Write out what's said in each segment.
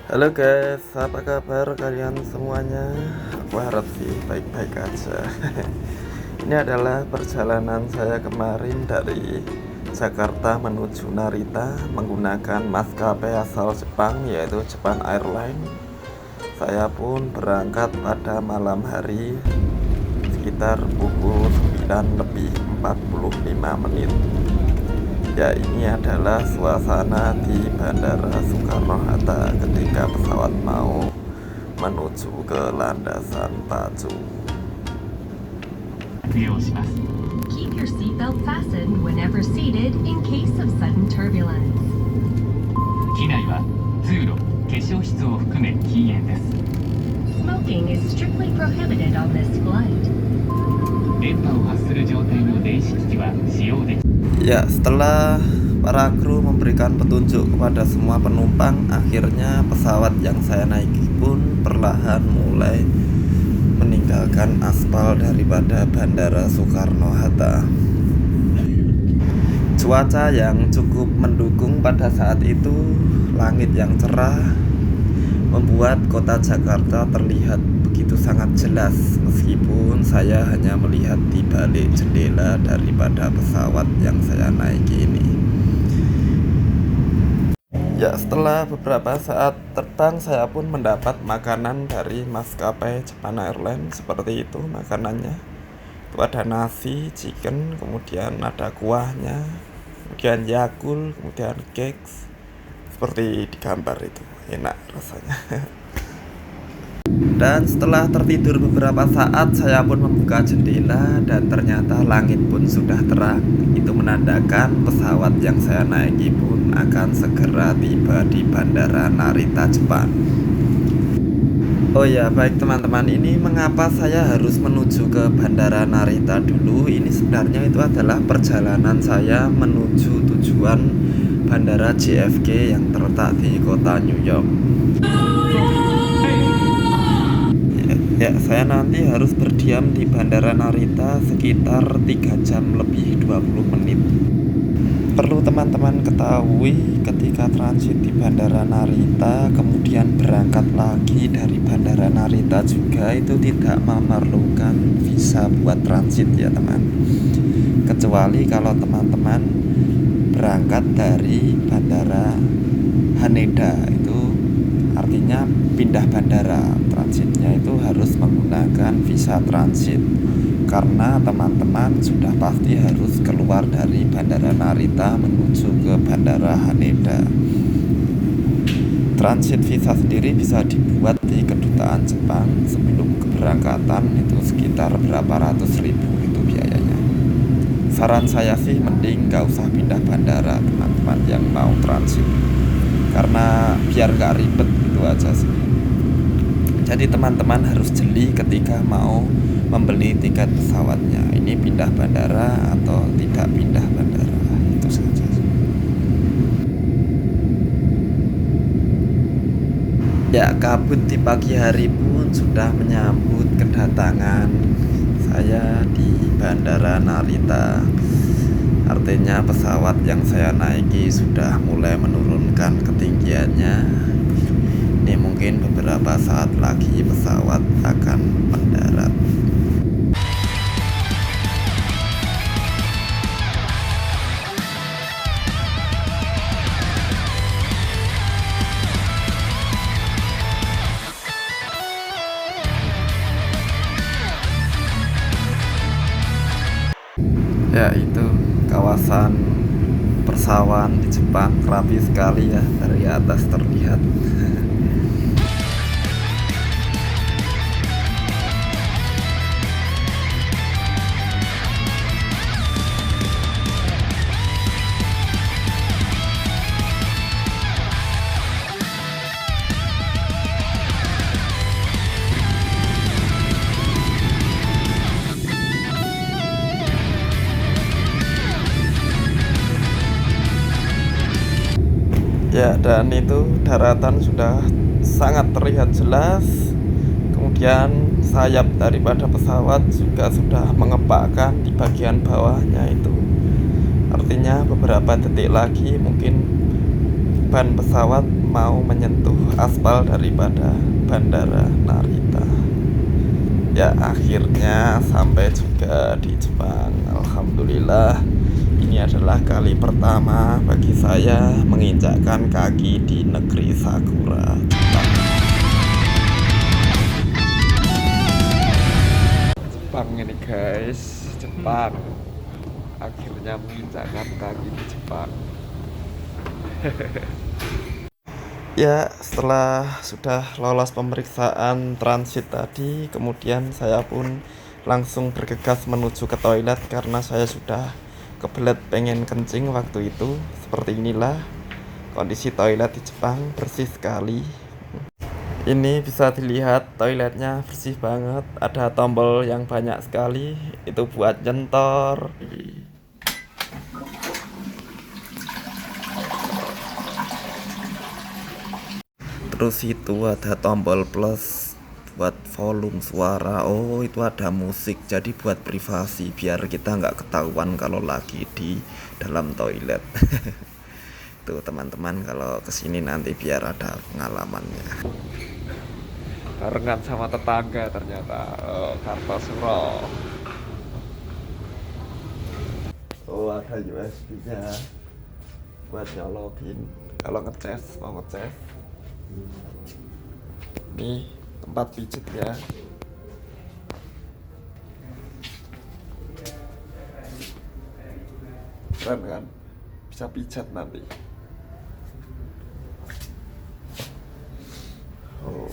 Halo guys, apa kabar kalian semuanya? Aku harap sih baik-baik aja. Ini adalah perjalanan saya kemarin dari Jakarta menuju Narita menggunakan maskapai asal Jepang, yaitu Japan Airlines. Saya pun berangkat pada malam hari sekitar pukul 9:45. Ya, ini adalah suasana di Bandara Soekarno-Hatta ketika pesawat mau menuju ke landasan pacu. Keep your seatbelt fastened whenever seated in case of sudden turbulence. 機内は通路、化粧室を含め禁煙です。 Smoking is strictly prohibited on this flight. 電波を発する状態の電子機器は使用でき Ya, setelah para kru memberikan petunjuk kepada semua penumpang, akhirnya pesawat yang saya naiki pun perlahan mulai meninggalkan aspal daripada Bandara Soekarno-Hatta. Cuaca yang cukup mendukung pada saat itu, langit yang cerah membuat kota Jakarta terlihat begitu sangat jelas, meskipun saya hanya melihat di balik jendela daripada pesawat yang saya naiki ini. Ya, setelah beberapa saat terbang, saya pun mendapat makanan dari maskapai Japan Airlines. Seperti itu makanannya. Itu ada nasi, chicken, kemudian ada kuahnya, kemudian Yakult, kemudian cakes. Seperti di gambar itu, enak rasanya. Dan setelah tertidur beberapa saat, saya pun membuka jendela dan ternyata langit pun sudah terang. Itu menandakan pesawat yang saya naiki pun akan segera tiba di Bandara Narita, Jepang. Oh ya, baik teman-teman, ini mengapa saya harus menuju ke Bandara Narita dulu? Ini sebenarnya itu adalah perjalanan saya menuju tujuan Bandara JFK yang terletak di kota New York. Ya, saya nanti harus berdiam di Bandara Narita sekitar 3 jam lebih 20 menit. Perlu teman-teman ketahui, ketika transit di Bandara Narita kemudian berangkat lagi dari Bandara Narita juga, itu tidak memerlukan visa buat transit ya teman. Kecuali kalau teman-teman berangkat dari Bandara Haneda, itu artinya pindah bandara. Transitnya itu harus menggunakan visa transit, karena teman-teman sudah pasti harus keluar dari Bandara Narita menuju ke Bandara Haneda. Transit visa sendiri bisa dibuat di kedutaan Jepang sebelum keberangkatan, itu sekitar berapa ratus ribu itu biayanya. Saran saya sih mending gak usah pindah bandara teman-teman yang mau transit, karena biar gak ribet gitu aja sih. Jadi teman-teman harus jeli ketika mau membeli tiket pesawatnya, ini pindah bandara atau tidak pindah bandara, itu saja. Ya, kabut di pagi hari pun sudah menyambut kedatangan saya di Bandara Narita. Artinya pesawat yang saya naiki sudah mulai menurunkan ketinggiannya. Ini mungkin beberapa saat lagi pesawat akan mendarat. Ya, itu kawasan persawahan di Jepang, rapi sekali ya, dari atas terlihat. Ya, dan itu daratan sudah sangat terlihat jelas. Kemudian sayap daripada pesawat juga sudah mengepakkan di bagian bawahnya itu. Artinya beberapa detik lagi mungkin ban pesawat mau menyentuh aspal daripada Bandara Narita. Ya akhirnya sampai juga di Jepang. Alhamdulillah, ini adalah kali pertama bagi saya menginjakkan kaki di negeri Sakura, Jepang. Jepang ini guys, Jepang. Akhirnya menginjakkan kaki di Jepang. Ya, setelah sudah lolos pemeriksaan transit tadi, kemudian saya pun langsung bergegas menuju ke toilet karena saya sudah kebelet pengen kencing waktu itu. Seperti inilah kondisi toilet di Jepang, bersih sekali. Ini bisa dilihat toiletnya bersih banget, ada tombol yang banyak sekali, itu buat nyentor. Terus itu ada tombol plus buat volume suara. Oh, itu ada musik, jadi buat privasi biar kita nggak ketahuan kalau lagi di dalam toilet. Tuh teman-teman, kalau kesini nanti biar ada pengalamannya. Barengan sama tetangga ternyata. Kartosuro. Oh, ada USB-nya buat nyolokin kalau ngecas, mau ngecas. Nih tempat pijet ya. Keren kan? Bisa pijat nanti. Oh,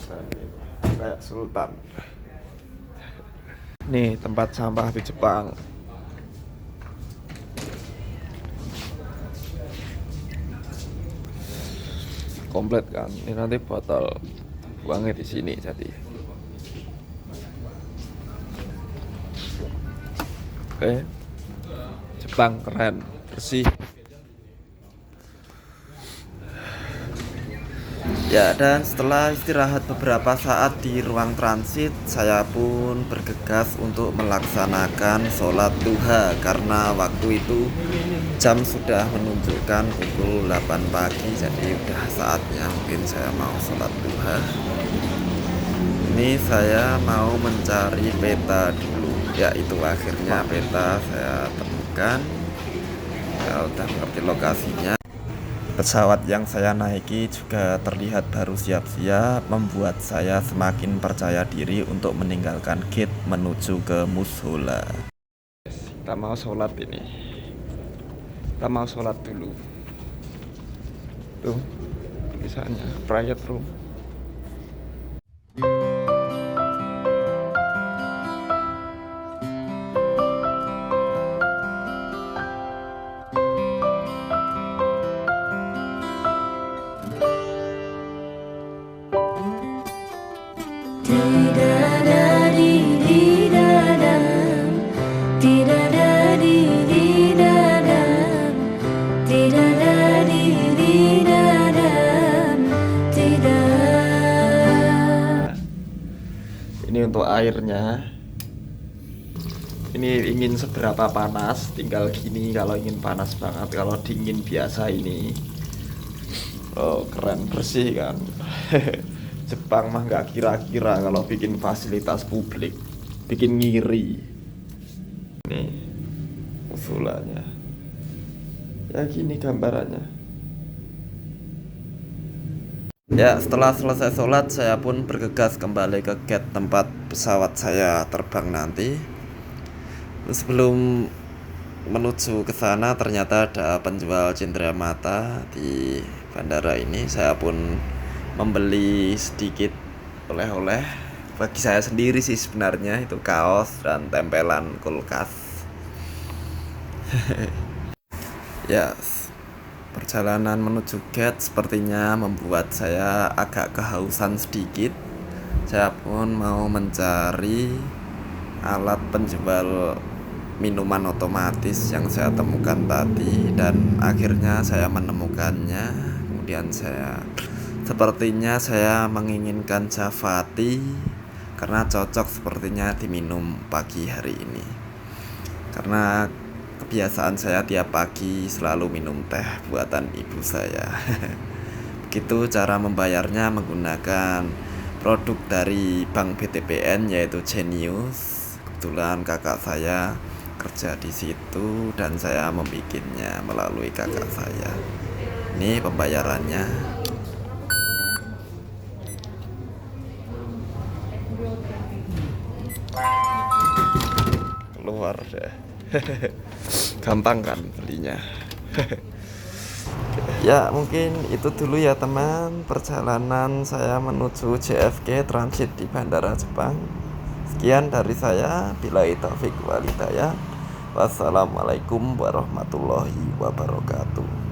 keren ini. Kayak sultan. Nih tempat sampah di Jepang. Komplit kan, ini nanti botol buangnya di sini jadi. Oke, Jepang keren, bersih. Ya, dan setelah istirahat beberapa saat di ruang transit, saya pun bergegas untuk melaksanakan sholat duha karena waktu itu jam sudah menunjukkan pukul 8 pagi, jadi udah saatnya mungkin saya mau sholat duha. Ini saya mau mencari peta dulu. Ya, itu akhirnya peta saya temukan. Ya, udah ngerti lokasinya. Pesawat yang saya naiki juga terlihat baru siap-siap, membuat saya semakin percaya diri untuk meninggalkan gate menuju ke musola. Kita mau sholat ini. Kita mau sholat dulu. Tuh, tulisannya private room. Ini untuk airnya. Ini ingin seberapa panas, tinggal gini kalau ingin panas banget. Kalau dingin biasa ini. Oh, keren, bersih kan. Jepang mah nggak kira-kira kalau bikin fasilitas publik, bikin ngiri. Nih usulannya. Ya gini gambarannya. Ya, setelah selesai sholat, saya pun bergegas kembali ke gate tempat pesawat saya terbang nanti. Sebelum menuju ke sana, ternyata ada penjual cindera mata di bandara ini. Saya pun membeli sedikit oleh-oleh bagi saya sendiri sih sebenarnya, itu kaos dan tempelan kulkas. Ya, perjalanan menuju gate sepertinya membuat saya agak kehausan sedikit. Saya pun mau mencari alat penjual minuman otomatis yang saya temukan tadi, dan akhirnya saya menemukannya. Kemudian sepertinya saya menginginkan Java Tea karena cocok sepertinya diminum pagi hari ini. Karena kebiasaan saya tiap pagi selalu minum teh buatan ibu saya. Begitu cara membayarnya menggunakan produk dari Bank BTPN yaitu Genius. Kebetulan kakak saya kerja di situ dan saya membikinnya melalui kakak saya. Ini pembayarannya. Keluar deh. Gampang kan belinya. Ya mungkin itu dulu ya teman, perjalanan saya menuju JFK transit di Bandara Jepang. Sekian dari saya, billahi taufik wal hidayah. Wassalamualaikum warahmatullahi wabarakatuh.